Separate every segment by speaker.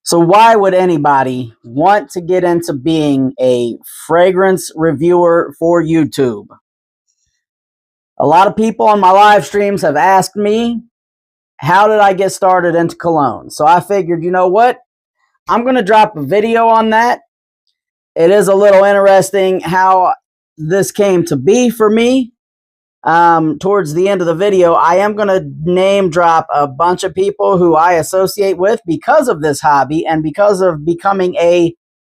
Speaker 1: So why would anybody want to get into being a fragrance reviewer for YouTube? A lot of people on my live streams have asked me, how did I get started into cologne? So I figured, you know what? I'm going to drop a video on that. It is a little interesting how this came to be for me. Towards the end of the video, I am going to name drop a bunch of people who I associate with because of this hobby and because of becoming a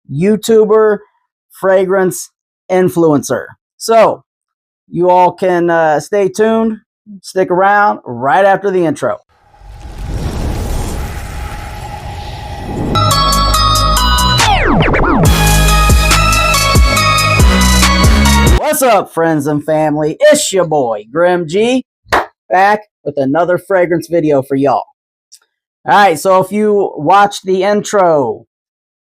Speaker 1: YouTuber fragrance influencer. So you all can stay tuned, stick around right after the intro. What's up, friends and family? It's your boy, Grim G, back with another fragrance video for y'all. Alright, so if you watched the intro,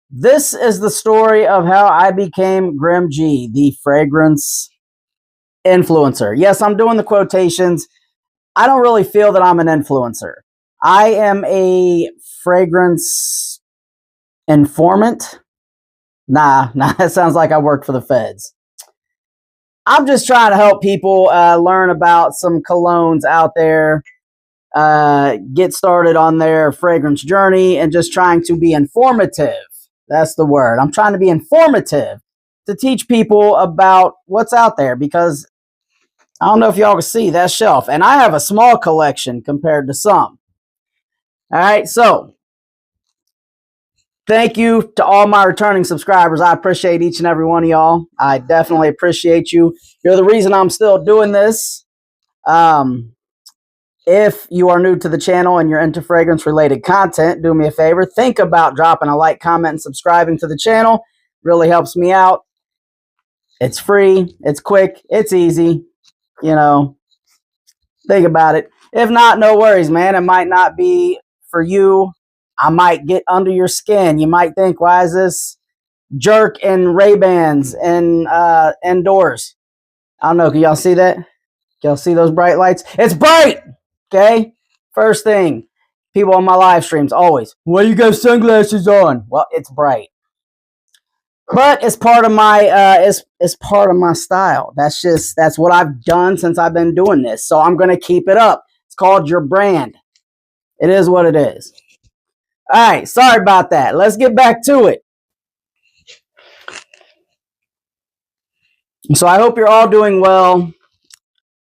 Speaker 1: this is the story of how I became Grim G, the fragrance influencer. Yes, I'm doing the quotations. I don't really feel that I'm an influencer. I am a fragrance informant. Nah, that sounds like I work for the feds. I'm just trying to help people learn about some colognes out there, get started on their fragrance journey, and just trying to be informative. That's the word. I'm trying to be informative to teach people about what's out there, because I don't know if y'all can see that shelf, and I have a small collection compared to some. All right, so thank you to all my returning subscribers. I appreciate each and every one of y'all. I definitely appreciate you. You're the reason I'm still doing this. If you are new to the channel and you're into fragrance related content, do me a favor. Think about dropping a like, comment, and subscribing to the channel. Really helps me out. It's free. It's quick. It's easy. You know, think about it. If not, no worries, man. It might not be for you. I might get under your skin. You might think, why is this jerk in Ray-Bans and indoors? I don't know. Can y'all see that? Can y'all see those bright lights? It's bright! Okay? First thing, people on my live streams always, why you got sunglasses on? Well, it's bright. But it's part of my it's part of my style. That's what I've done since I've been doing this. So I'm gonna keep it up. It's called your brand. It is what it is. All right, sorry about that. Let's get back to it. So I hope you're all doing well.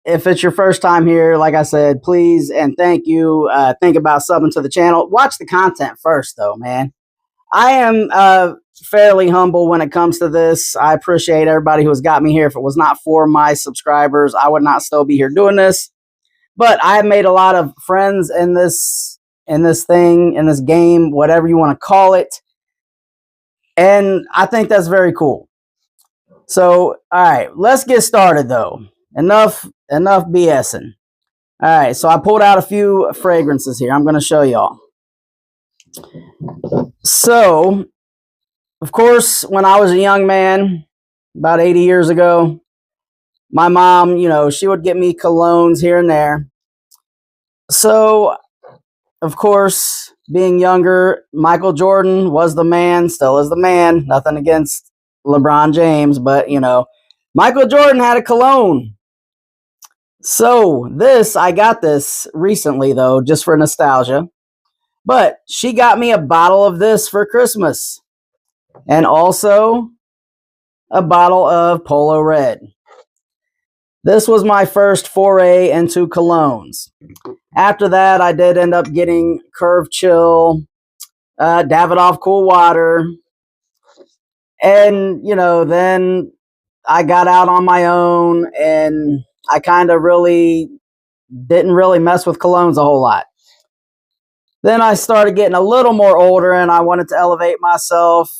Speaker 1: If it's your first time here, like I said, please and thank you. Think about subbing to the channel. Watch the content first, though, man. I am fairly humble when it comes to this. I appreciate everybody who has got me here. If it was not for my subscribers, I would not still be here doing this. But I have made a lot of friends in this game, whatever you want to call it. And I think that's very cool. So, all right, let's get started though. Enough BSing. All right, so I pulled out a few fragrances here. I'm going to show y'all. So, of course, when I was a young man, about 80 years ago, my mom, she would get me colognes here and there. So, of course, being younger, Michael Jordan was the man, still is the man. Nothing against LeBron James, but, Michael Jordan had a cologne. So I got this recently, though, just for nostalgia. But she got me a bottle of this for Christmas. And also a bottle of Polo Red. This was my first foray into colognes. After that, I did end up getting Curve Chill, Davidoff Cool Water. And, then I got out on my own and I kind of didn't really mess with colognes a whole lot. Then I started getting a little more older and I wanted to elevate myself,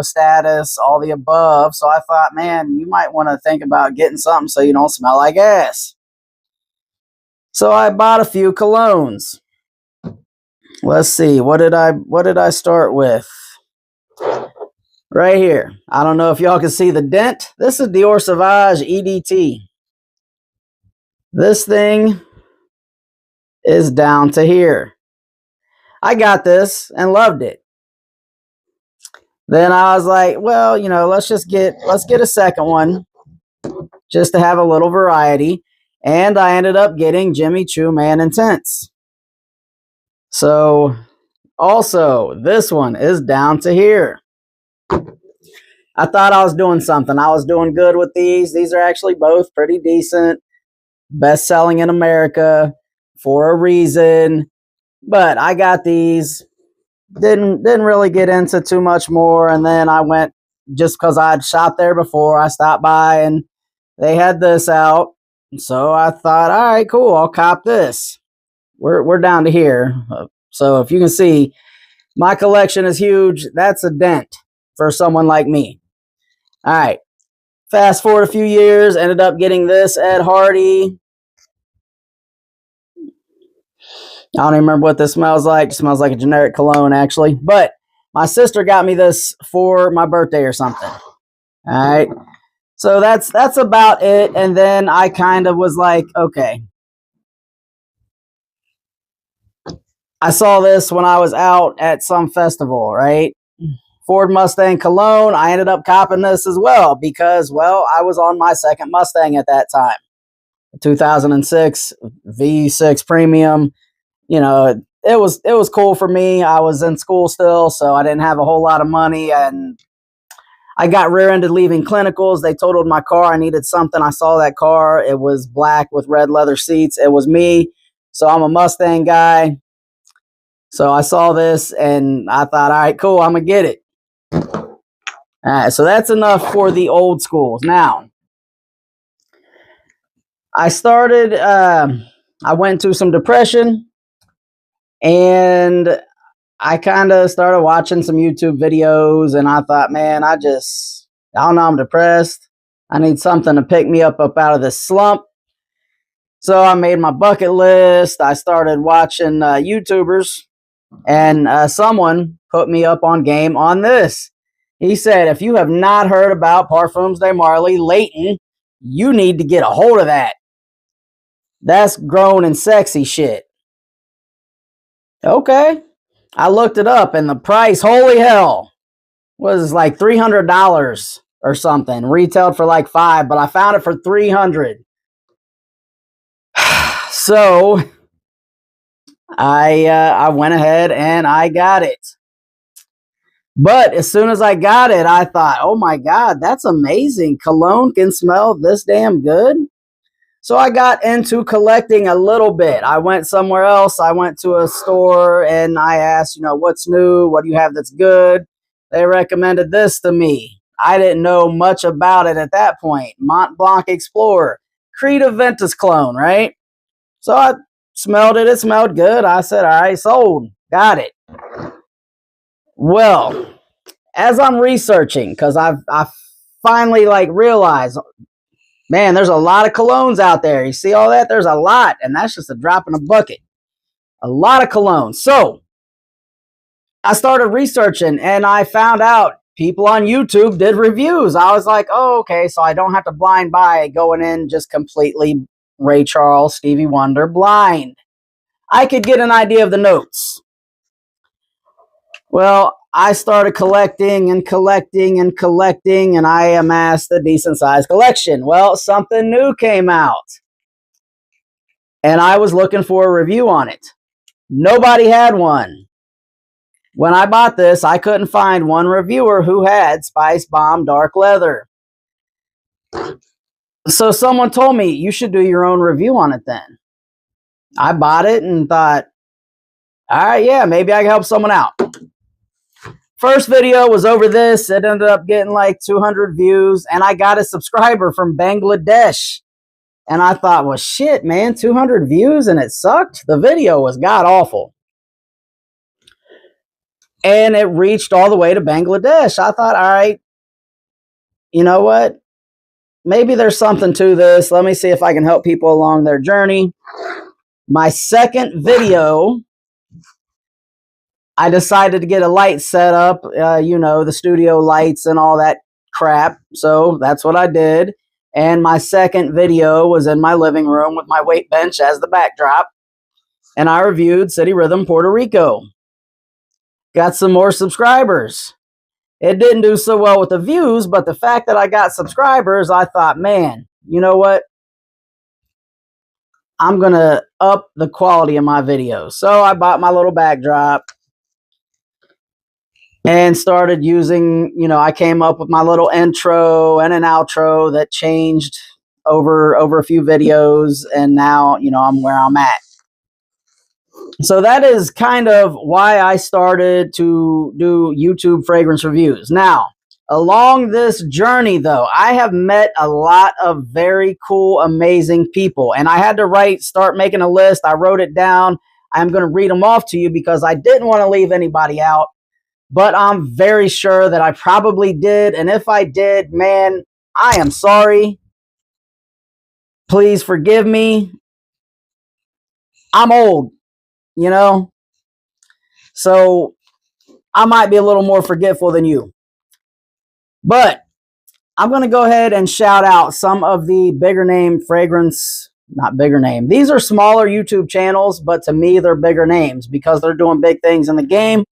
Speaker 1: status, all the above. So I thought, man, you might want to think about getting something so you don't smell like ass. So I bought a few colognes. Let's see, what did I start with? Right here. I don't know if y'all can see the dent. This is Dior Sauvage EDT. This thing is down to here. I got this and loved it. Then I was like, well, you know, let's get a second one just to have a little variety. And I ended up getting Jimmy Choo Man Intense. So also, this one is down to here. I thought I was doing something. I was doing good with these. These are actually both pretty decent. Best selling in America for a reason. But I got these. Didn't really get into too much more. And then I went, just because I'd shopped there before, I stopped by and they had this out. So I thought, all right, cool, I'll cop this. We're down to here. So if you can see, my collection is huge. That's a dent for someone like me. All right. Fast forward a few years, ended up getting this Ed Hardy. I don't even remember what this smells like. It smells like a generic cologne, actually. But my sister got me this for my birthday or something. All right. So that's about it. And then I kind of was like, okay. I saw this when I was out at some festival, right? Ford Mustang cologne. I ended up copping this as well because, well, I was on my second Mustang at that time. 2006 V6 Premium. You know, it was cool for me. I was in school still, so I didn't have a whole lot of money, and I got rear-ended leaving clinicals. They totaled my car. I needed something. I saw that car. It was black with red leather seats. It was me. So I'm a Mustang guy. So I saw this and I thought, all right, cool, I'm going to get it. All right, so that's enough for the old schools. Now, I started, I went through some depression and I kind of started watching some YouTube videos and I thought, man, I don't know, I'm depressed. I need something to pick me up out of this slump. So I made my bucket list. I started watching YouTubers, and someone put me up on game on this. He said, if you have not heard about Parfums de Marly Layton, you need to get a hold of that. That's grown and sexy shit. Okay. I looked it up and the price, holy hell, was like $300 or something. Retailed for like $5, but I found it for $300. So I went ahead and I got it. But as soon as I got it, I thought, oh my God, that's amazing. Cologne can smell this damn good. So I got into collecting a little bit. I went somewhere else. I went to a store and I asked, you know, what's new? What do you have that's good? They recommended this to me. I didn't know much about it at that point. Mont Blanc Explorer, Creed Aventus clone, right? So I smelled it. It smelled good. I said, all right, sold. Got it. Well, as I'm researching, because I finally like realized, man, there's a lot of colognes out there. You see all that? There's a lot, and that's just a drop in a bucket. A lot of colognes. So I started researching, and I found out people on YouTube did reviews. I was like, oh, okay, so I don't have to blind buy going in just completely Ray Charles, Stevie Wonder blind. I could get an idea of the notes. Well, I started collecting and collecting and collecting, and I amassed a decent-sized collection. Well, something new came out, and I was looking for a review on it. Nobody had one. When I bought this, I couldn't find one reviewer who had Spice Bomb Dark Leather. So someone told me, you should do your own review on it then. I bought it and thought, all right, yeah, maybe I can help someone out. First video was over this. It ended up getting like 200 views, and I got a subscriber from Bangladesh. And I thought, well, shit, man, 200 views and it sucked? The video was god-awful. And it reached all the way to Bangladesh. I thought, all right, you know what? Maybe there's something to this. Let me see if I can help people along their journey. My second video, I decided to get a light set up, you know, the studio lights and all that crap. So that's what I did. And my second video was in my living room with my weight bench as the backdrop. And I reviewed City Rhythm Puerto Rico. Got some more subscribers. It didn't do so well with the views, but the fact that I got subscribers, I thought, man, you know what? I'm going to up the quality of my videos. So I bought my little backdrop and started using, I came up with my little intro and an outro that changed over a few videos, and now, I'm where I'm at. So that is kind of why I started to do YouTube fragrance reviews. Now, along this journey, though, I have met a lot of very cool, amazing people, and I had to start making a list. I wrote it down. I'm going to read them off to you because I didn't want to leave anybody out, but I'm very sure that I probably did. And if I did, man, I am sorry. Please forgive me. I'm old, so I might be a little more forgetful than you. But I'm going to go ahead and shout out some of the bigger name fragrance, not bigger name. These are smaller YouTube channels, but to me, they're bigger names because they're doing big things in the game.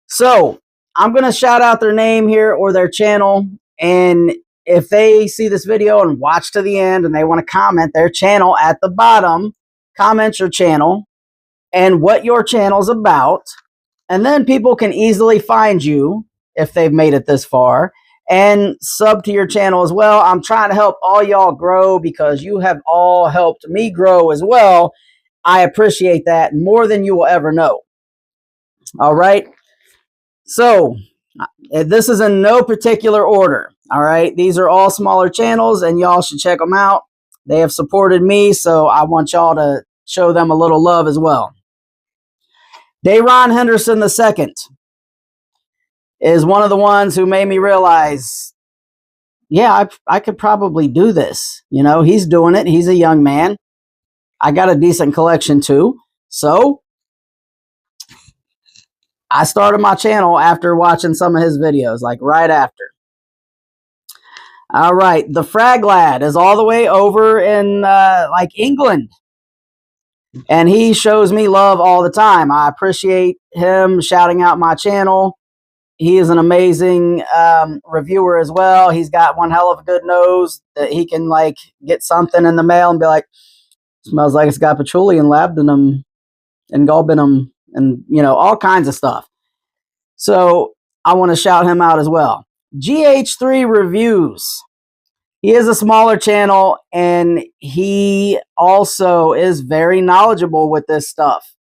Speaker 1: So I'm going to shout out their name here or their channel. And if they see this video and watch to the end and they want to comment their channel at the bottom, comment your channel and what your channel's about. And then people can easily find you if they've made it this far and sub to your channel as well. I'm trying to help all y'all grow because you have all helped me grow as well. I appreciate that more than you will ever know. All right. So this is in no particular order. All right. These are all smaller channels and y'all should check them out. They have supported me, so I want y'all to show them a little love as well. Dayron Henderson II is one of the ones who made me realize, yeah, I could probably do this. He's doing it. He's a young man. I got a decent collection too. So I started my channel after watching some of his videos, like right after. All right. The Frag Lad is all the way over in like England. And he shows me love all the time. I appreciate him shouting out my channel. He is an amazing reviewer as well. He's got one hell of a good nose that he can like get something in the mail and be like, smells like it's got patchouli and labdanum and galbanum and, all kinds of stuff. So I want to shout him out as well. GH3 Reviews. He is a smaller channel and he also is very knowledgeable with this stuff.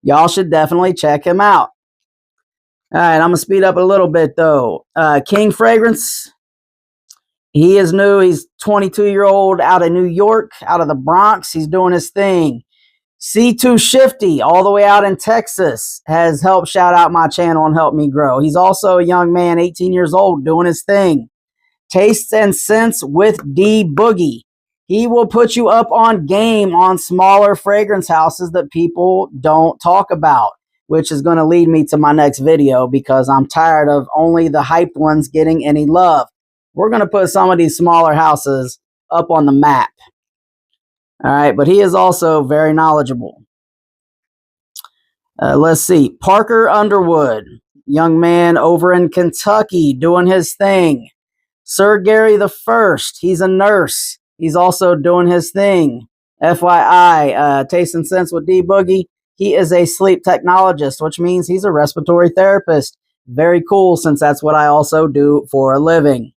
Speaker 1: Y'all should definitely check him out. All right, I'm going to speed up a little bit, though. King Fragrance, he is new. He's 22-year-old out of New York, out of the Bronx. He's doing his thing. C2 Shifty, all the way out in Texas, has helped shout out my channel and help me grow. He's also a young man, 18 years old, doing his thing. Tastes and Scents with D Boogie. He will put you up on game on smaller fragrance houses that people don't talk about, which is going to lead me to my next video because I'm tired of only the hyped ones getting any love. We're going to put some of these smaller houses up on the map. All right, but he is also very knowledgeable. Let's see. Parker Underwood, young man over in Kentucky doing his thing. Sir Gary the First, he's a nurse. He's also doing his thing. FYI, Taste and Sense with D Boogie. He is a sleep technologist, which means he's a respiratory therapist. Very cool, since that's what I also do for a living.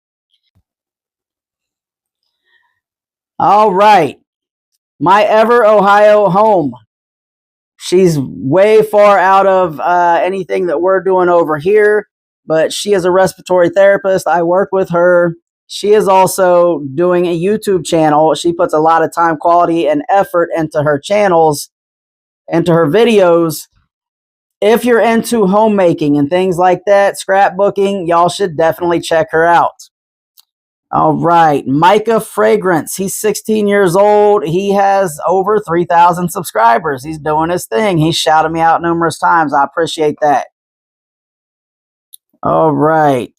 Speaker 1: All right. My Ever Ohio home. She's way far out of anything that we're doing over here, but she is a respiratory therapist. I work with her. She is also doing a YouTube channel. She puts a lot of time, quality, and effort into her channels, into her videos. If you're into homemaking and things like that, scrapbooking, y'all should definitely check her out. All right, Micah Fragrance. He's 16 years old. He has over 3,000 subscribers. He's doing his thing. He's shouted me out numerous times. I appreciate that. All right.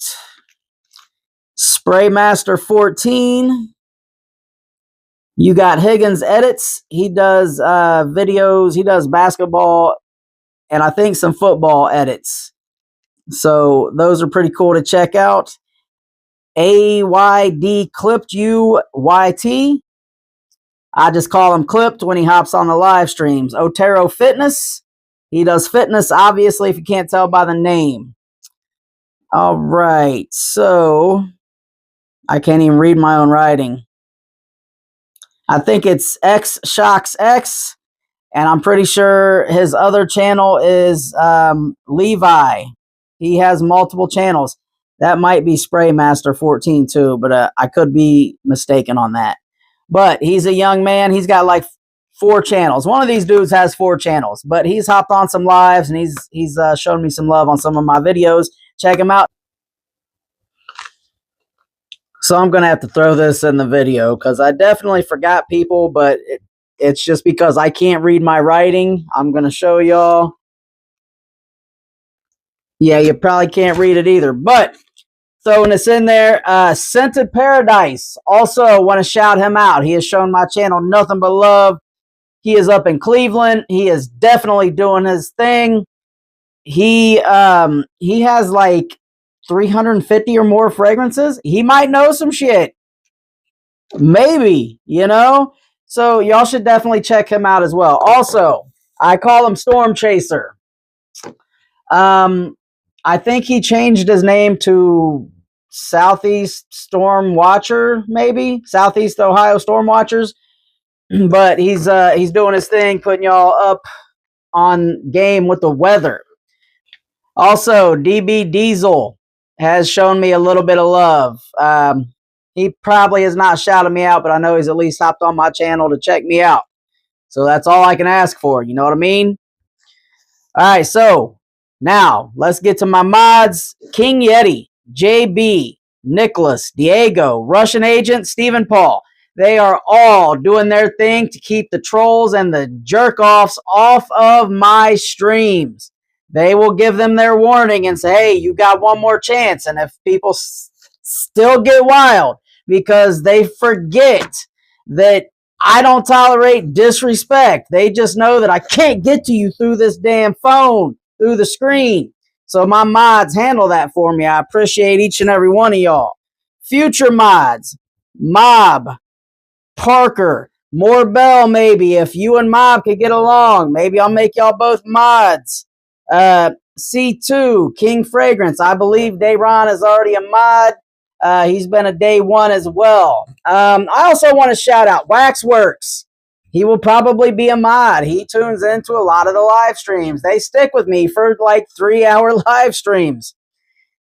Speaker 1: Spraymaster 14. You got Higgins Edits. He does videos. He does basketball and I think some football edits. So those are pretty cool to check out. AYD Clipped UYT. I just call him Clipped when he hops on the live streams. Otero Fitness. He does fitness, obviously, if you can't tell by the name. All right, so I can't even read my own writing. I think it's X Shocks X, and I'm pretty sure his other channel is Levi. He has multiple channels. That might be Spraymaster 14 too, but I could be mistaken on that. But he's a young man. He's got like 4 channels. One of these dudes has 4 channels, but he's hopped on some lives and he's shown me some love on some of my videos. Check him out. So I'm going to have to throw this in the video because I definitely forgot people, but it's just because I can't read my writing. I'm going to show y'all. Yeah, you probably can't read it either, but throwing this in there. Scented Paradise. Also want to shout him out. He has shown my channel nothing but love. He is up in Cleveland. He is definitely doing his thing. He has like 350 or more fragrances. He might know some shit. Maybe, you know? So y'all should definitely check him out as well. Also, I call him Storm Chaser. I think he changed his name to Southeast Storm Watcher, maybe Southeast Ohio Storm Watchers. But he's doing his thing, putting y'all up on game with the weather. Also, DB Diesel has shown me a little bit of love. He probably has not shouted me out, but I know he's at least hopped on my channel to check me out. So that's all I can ask for. You know what I mean? All right, so now let's get to my mods. King Yeti, JB, Nicholas, Diego, Russian Agent, Stephen Paul. They are all doing their thing to keep the trolls and the jerk-offs off of my streams. They will give them their warning and say, hey, you got one more chance. And if people still get wild because they forget that I don't tolerate disrespect. They just know that I can't get to you through this damn phone, through the screen. So my mods handle that for me. I appreciate each and every one of y'all. Future mods, Mob, Parker, more Bell maybe. If you and Mob could get along, maybe I'll make y'all both mods. C2, King Fragrance. I believe Dayron is already a mod. He's been a day one as well. I also want to shout out Waxworks. He will probably be a mod. He tunes into a lot of the live streams. They stick with me for like 3-hour live streams.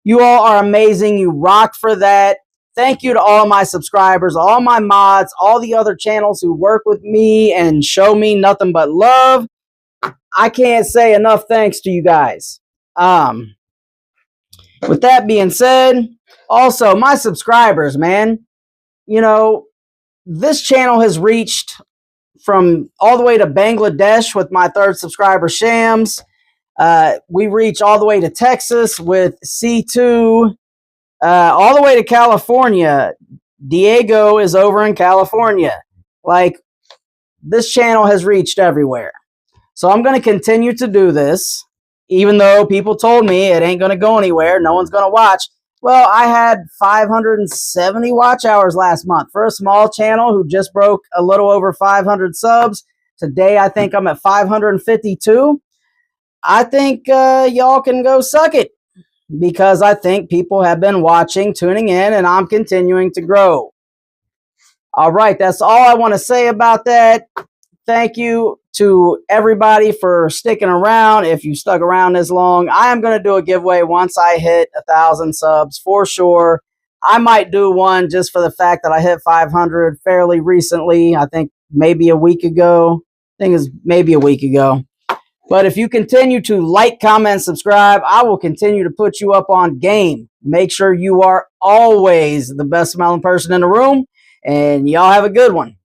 Speaker 1: You all are amazing. You rock for that. Thank you to all my subscribers, all my mods, all the other channels who work with me and show me nothing but love. I can't say enough thanks to you guys. With that being said, also my subscribers, man, you know, this channel has reached from all the way to Bangladesh with my 3rd subscriber, Shams. We reach all the way to Texas with C2, all the way to California. Diego is over in California. Like, this channel has reached everywhere. So I'm going to continue to do this, even though people told me it ain't going to go anywhere. No one's going to watch. Well, I had 570 watch hours last month for a small channel who just broke a little over 500 subs. Today, I think I'm at 552. I think y'all can go suck it because I think people have been watching, tuning in, and I'm continuing to grow. All right, that's all I want to say about that. Thank you to everybody for sticking around. If you stuck around this long, I am going to do a giveaway once I hit 1,000 subs for sure. I might do one just for the fact that I hit 500 fairly recently. I think maybe a week ago. I think it's maybe a week ago. But if you continue to like, comment, subscribe, I will continue to put you up on game. Make sure you are always the best smelling person in the room. And y'all have a good one.